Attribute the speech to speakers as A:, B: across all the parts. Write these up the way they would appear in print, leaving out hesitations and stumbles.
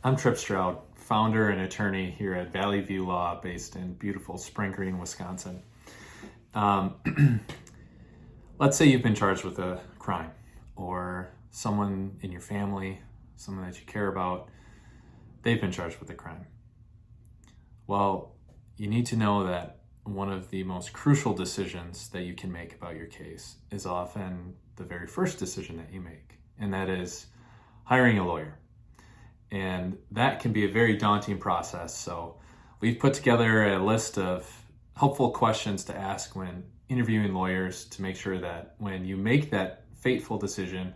A: I'm Trip Stroud, founder and attorney here at Valley View Law, based in beautiful Spring Green, Wisconsin. Let's say you've been charged with a crime, or someone in your family, someone that you care about, they've been charged with a crime. Well, you need to know that one of the most crucial decisions that you can make about your case is often the very first decision that you make, and that is hiring a lawyer. And that can be a very daunting process. So we've put together a list of helpful questions to ask when interviewing lawyers to make sure that when you make that fateful decision,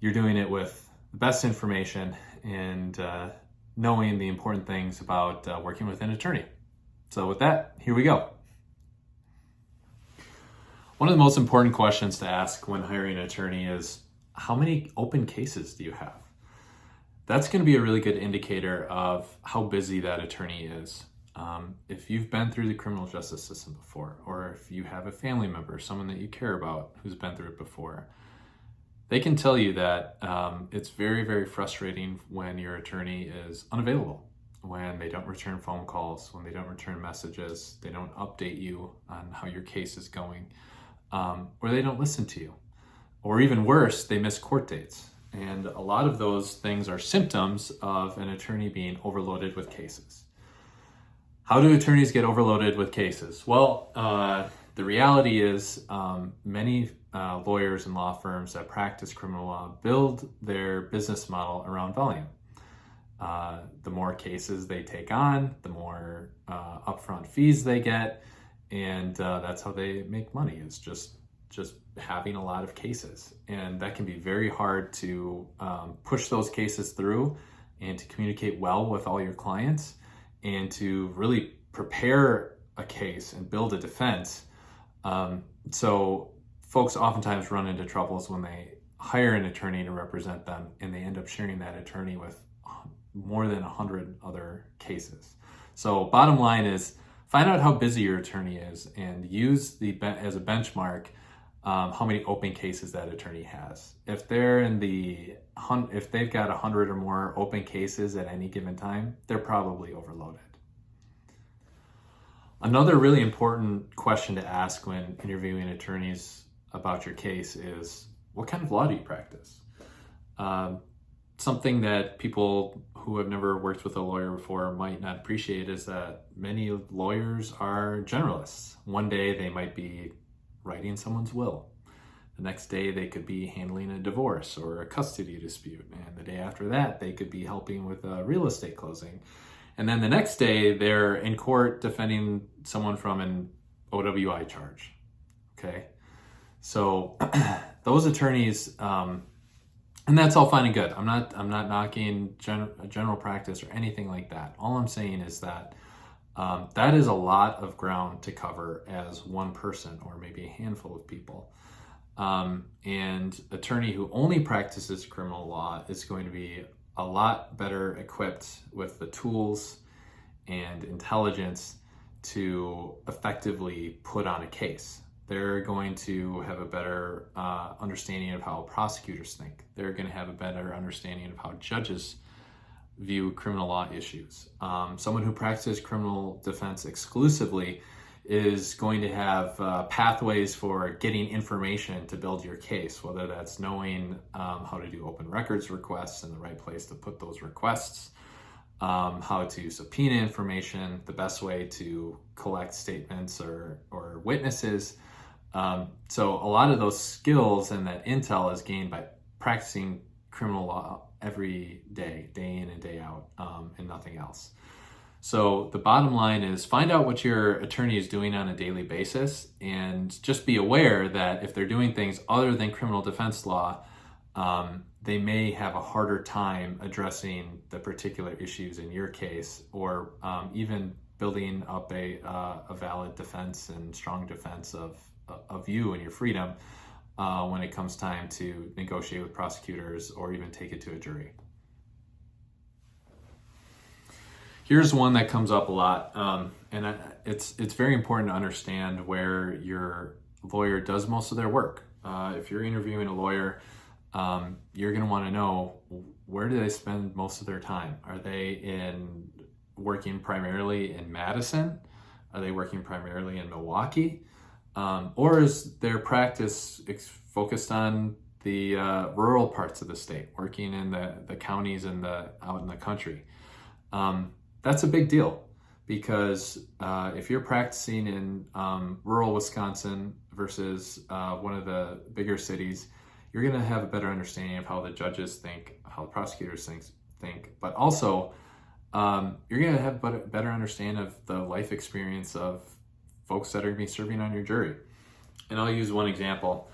A: you're doing it with the best information and knowing the important things about working with an attorney. So with that, here we go. One of the most important questions to ask when hiring an attorney is, how many open cases do you have? That's going to be a really good indicator of how busy that attorney is. If you've been through the criminal justice system before, or if you have a family member, someone that you care about who's been through it before, they can tell you that it's very, very frustrating when your attorney is unavailable, when they don't return phone calls, when they don't return messages, they don't update you on how your case is going, or they don't listen to you, or even worse, they miss court dates. And a lot of those things are symptoms of an attorney being overloaded with cases. How do attorneys get overloaded with cases? Well, the reality is many lawyers and law firms that practice criminal law build their business model around volume. The more cases they take on, the more upfront fees they get, and that's how they make money, is just having a lot of cases. And that can be very hard to push those cases through and to communicate well with all your clients and to really prepare a case and build a defense. So folks oftentimes run into troubles when they hire an attorney to represent them and they end up sharing that attorney with more than 100 other cases. So bottom line is, find out how busy your attorney is and use as a benchmark how many open cases that attorney has. If they've got 100 or more open cases at any given time, they're probably overloaded. Another really important question to ask when interviewing attorneys about your case is, what kind of law do you practice? Something that people who have never worked with a lawyer before might not appreciate is that many lawyers are generalists. One day they might be writing someone's will. The next day they could be handling a divorce or a custody dispute. And the day after that, they could be helping with a real estate closing. And then the next day they're in court defending someone from an OWI charge. Okay. So those attorneys, and that's all fine and good. I'm not knocking general practice or anything like that. All I'm saying is that that is a lot of ground to cover as one person or maybe a handful of people. And attorney who only practices criminal law is going to be a lot better equipped with the tools and intelligence to effectively put on a case. They're going to have a better understanding of how prosecutors think. They're going to have a better understanding of how judges view criminal law issues. Someone who practices criminal defense exclusively is going to have pathways for getting information to build your case, whether that's knowing how to do open records requests and the right place to put those requests, how to subpoena information, the best way to collect statements or witnesses. So a lot of those skills and that intel is gained by practicing criminal law every day, day in and day out, and nothing else. So the bottom line is, find out what your attorney is doing on a daily basis, and just be aware that if they're doing things other than criminal defense law, they may have a harder time addressing the particular issues in your case, or even building up a valid defense and strong defense of you and your freedom when it comes time to negotiate with prosecutors or even take it to a jury. Here's one that comes up a lot, and it's very important to understand where your lawyer does most of their work. If you're interviewing a lawyer, you're going to want to know, where do they spend most of their time? Are they working primarily in Madison? Are they working primarily in Milwaukee? Or is their practice focused on the rural parts of the state, working in the counties and out in the country? That's a big deal, because if you're practicing in rural Wisconsin versus one of the bigger cities, you're going to have a better understanding of how the judges think, how the prosecutors think, but also you're going to have a better understanding of the life experience of folks that are going to be serving on your jury. And I'll use one example.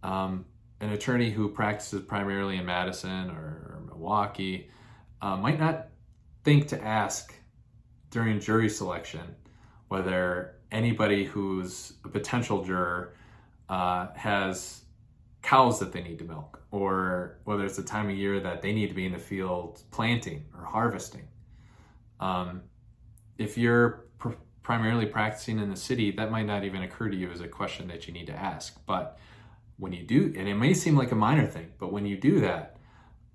A: An attorney who practices primarily in Madison or Milwaukee might not think to ask during jury selection whether anybody who's a potential juror has cows that they need to milk, or whether it's the time of year that they need to be in the field planting or harvesting. If you're primarily practicing in the city, that might not even occur to you as a question that you need to ask. But when you do, and it may seem like a minor thing, but when you do that,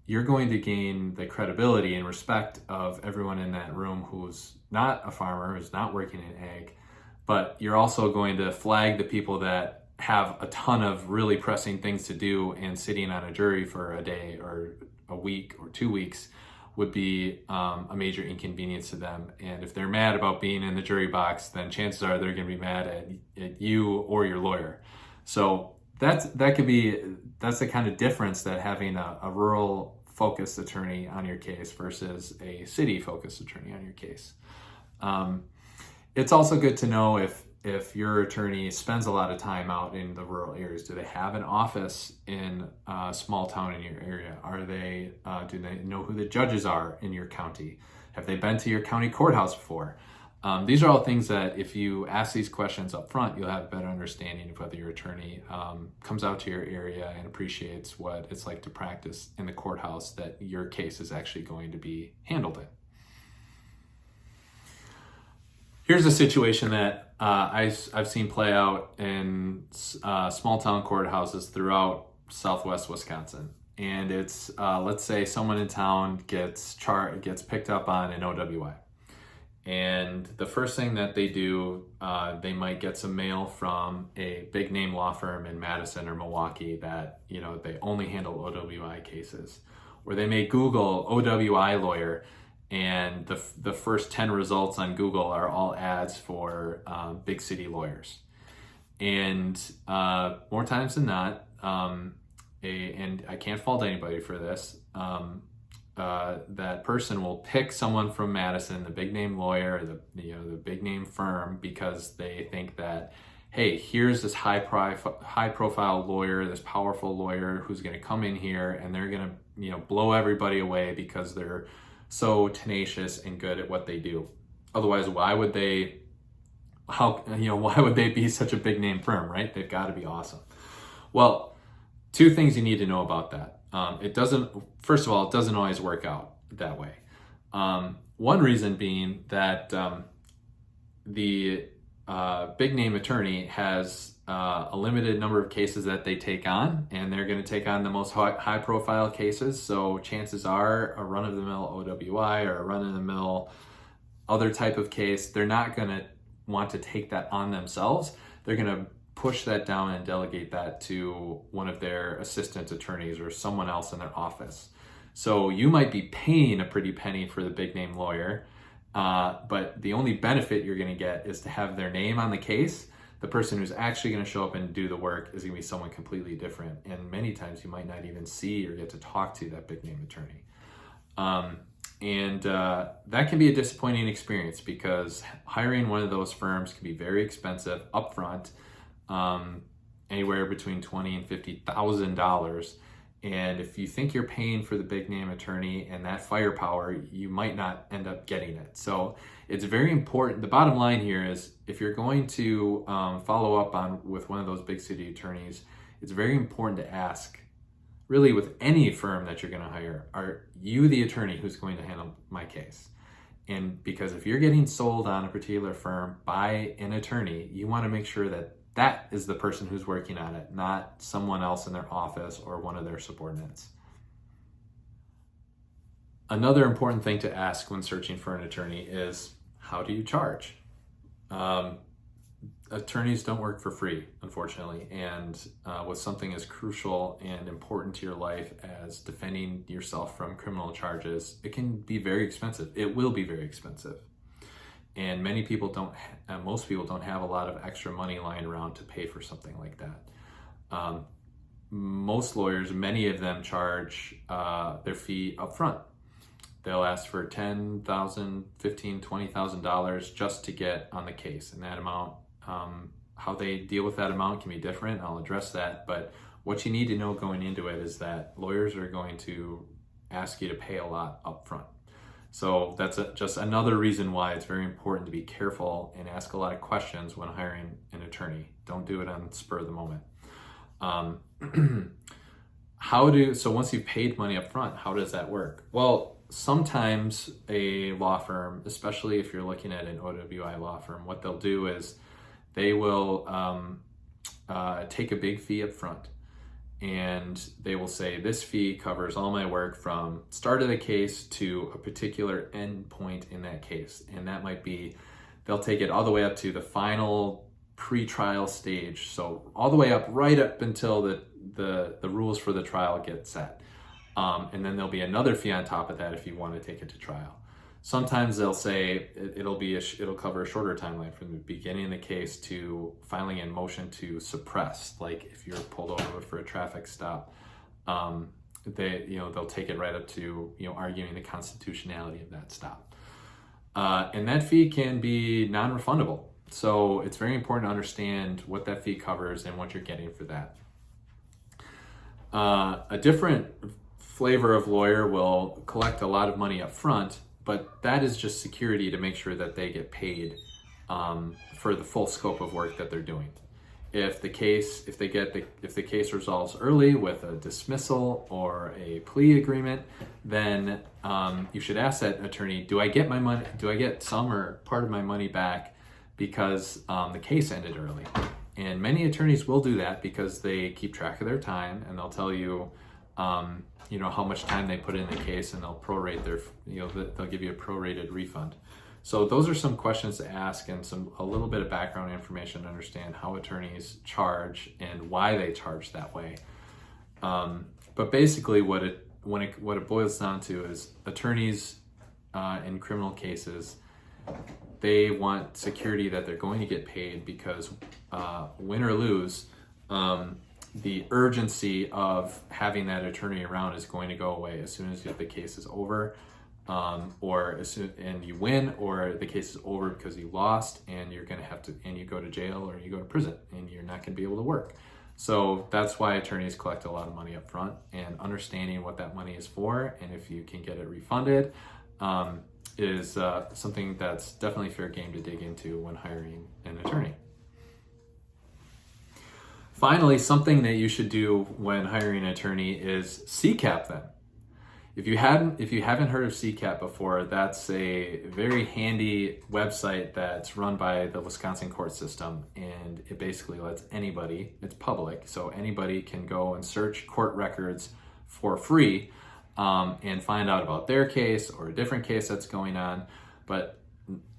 A: you're going to gain the credibility and respect of everyone in that room who's not a farmer, who's not working in ag, but you're also going to flag the people that have a ton of really pressing things to do, and sitting on a jury for a day or a week or 2 weeks would be a major inconvenience to them. And if they're mad about being in the jury box, then chances are they're going to be mad at you or your lawyer. So that's the kind of difference that having a rural focused attorney on your case versus a city focused attorney on your case. It's also good to know if your attorney spends a lot of time out in the rural areas. Do they have an office in a small town in your area? Do they know who the judges are in your county? Have they been to your county courthouse before? These are all things that if you ask these questions up front, you'll have a better understanding of whether your attorney comes out to your area and appreciates what it's like to practice in the courthouse that your case is actually going to be handled in. Here's a situation that I've seen play out in small town courthouses throughout Southwest Wisconsin. And it's, let's say someone in town gets picked up on an OWI. And the first thing that they do, they might get some mail from a big name law firm in Madison or Milwaukee that, they only handle OWI cases. Or they may Google OWI lawyer, and the first 10 results on Google are all ads for big city lawyers. And more times than not, and I can't fault anybody for this, that person will pick someone from Madison, the big name lawyer, the big name firm, because they think that, hey, here's this high profile lawyer, this powerful lawyer who's going to come in here and they're going to blow everybody away because they're so tenacious and good at what they do. Otherwise, why would they be such a big name firm, right? They've got to be awesome. Well, two things you need to know about that. First of all, it doesn't always work out that way. One reason being that the big name attorney has a limited number of cases that they take on, and they're going to take on the most high profile cases. So chances are a run-of-the-mill OWI or a run-of-the-mill other type of case, they're not going to want to take that on themselves. They're going to push that down and delegate that to one of their assistant attorneys or someone else in their office. So you might be paying a pretty penny for the big name lawyer, but the only benefit you're going to get is to have their name on the case. The person who's actually going to show up and do the work is going to be someone completely different. And many times you might not even see or get to talk to that big name attorney. And that can be a disappointing experience, because hiring one of those firms can be very expensive upfront, anywhere between $20,000 and $50,000. And if you think you're paying for the big name attorney and that firepower, you might not end up getting it. So it's very important. The bottom line here is, if you're going to follow up with one of those big city attorneys, it's very important to ask, really with any firm that you're going to hire, are you the attorney who's going to handle my case? And because if you're getting sold on a particular firm by an attorney, you want to make sure that That is the person who's working on it, not someone else in their office or one of their subordinates. Another important thing to ask when searching for an attorney is, how do you charge? Attorneys don't work for free, unfortunately, and with something as crucial and important to your life as defending yourself from criminal charges, it can be very expensive. It will be very expensive. And most people don't have a lot of extra money lying around to pay for something like that. Most lawyers, many of them charge their fee up front. They'll ask for $10,000, $15,000, $20,000 just to get on the case. And that amount, how they deal with that amount can be different. I'll address that. But what you need to know going into it is that lawyers are going to ask you to pay a lot up front. So that's just another reason why it's very important to be careful and ask a lot of questions when hiring an attorney. Don't do it on the spur of the moment. So once you've paid money up front, how does that work? Well, sometimes a law firm, especially if you're looking at an OWI law firm, what they'll do is they will take a big fee up front, and they will say, this fee covers all my work from start of the case to a particular end point in that case. And that might be, they'll take it all the way up to the final pre-trial stage. So all the way up, right up until the rules for the trial get set. And then there'll be another fee on top of that if you want to take it to trial. Sometimes they'll say it'll cover a shorter timeline from the beginning of the case to filing a motion to suppress. Like if you're pulled over for a traffic stop, they'll take it right up to arguing the constitutionality of that stop. And that fee can be non-refundable. So it's very important to understand what that fee covers and what you're getting for that. A different flavor of lawyer will collect a lot of money up front, but that is just security to make sure that they get paid for the full scope of work that they're doing. If the case resolves early with a dismissal or a plea agreement, then you should ask that attorney, do I get my money? Do I get some or part of my money back because the case ended early? And many attorneys will do that because they keep track of their time, and they'll tell you, how much time they put in the case, and they'll prorate they'll give you a prorated refund. So those are some questions to ask, and a little bit of background information to understand how attorneys charge and why they charge that way. But basically, what it boils down to is attorneys in criminal cases, they want security that they're going to get paid because win or lose, the urgency of having that attorney around is going to go away as soon as the case is over, and you win, or the case is over because you lost and you're going to have to, and you go to jail or you go to prison and you're not going to be able to work. So that's why attorneys collect a lot of money up front, and understanding what that money is for and if you can get it refunded is something that's definitely fair game to dig into when hiring an attorney. Finally, something that you should do when hiring an attorney is CCAP them. If you haven't heard of CCAP before, that's a very handy website that's run by the Wisconsin court system, and it basically lets anybody, it's public, so anybody can go and search court records for free and find out about their case or a different case that's going on. But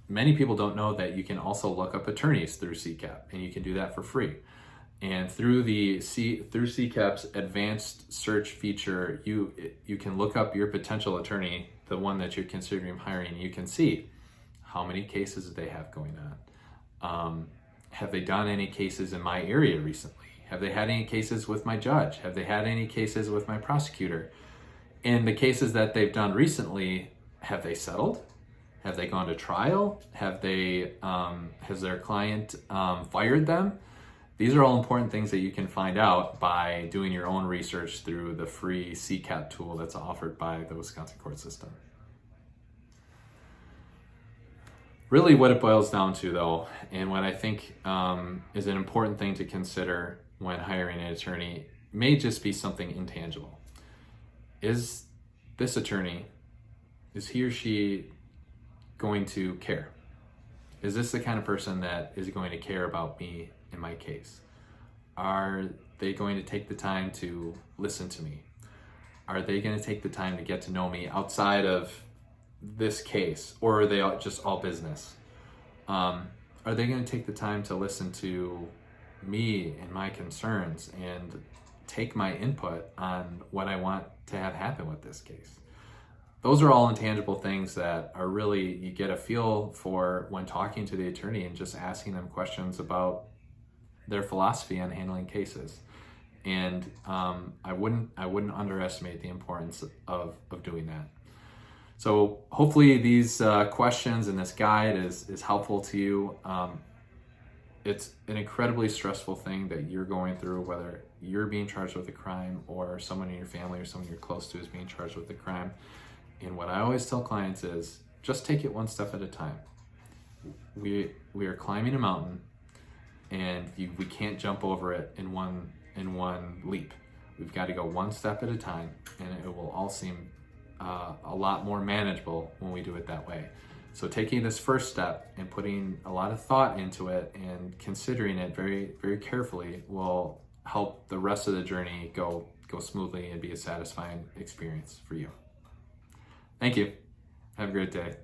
A: many people don't know that you can also look up attorneys through CCAP, and you can do that for free. And through CCAP's advanced search feature, you can look up your potential attorney, the one that you're considering hiring. You can see how many cases they have going on. Have they done any cases in my area recently? Have they had any cases with my judge? Have they had any cases with my prosecutor? In the cases that they've done recently, have they settled? Have they gone to trial? Has their client fired them? These are all important things that you can find out by doing your own research through the free CCAP tool that's offered by the Wisconsin court system. Really what it boils down to, though, and what I think is an important thing to consider when hiring an attorney, may just be something intangible. Is this attorney, is he or she going to care? Is this the kind of person that is going to care about me in my case? Are they going to take the time to listen to me? Are they going to take the time to get to know me outside of this case, or are they just all business? Are they going to take the time to listen to me and my concerns and take my input on what I want to have happen with this case? Those are all intangible things that are really, you get a feel for when talking to the attorney and just asking them questions about their philosophy on handling cases. And I wouldn't underestimate the importance of doing that. So hopefully these questions and this guide is helpful to you. It's an incredibly stressful thing that you're going through, whether you're being charged with a crime or someone in your family or someone you're close to is being charged with a crime. And what I always tell clients is just take it one step at a time. We are climbing a mountain, and we can't jump over it in one leap. We've got to go one step at a time, and it will all seem a lot more manageable when we do it that way. So taking this first step and putting a lot of thought into it and considering it very, very carefully will help the rest of the journey go smoothly and be a satisfying experience for you. Thank you. Have a great day.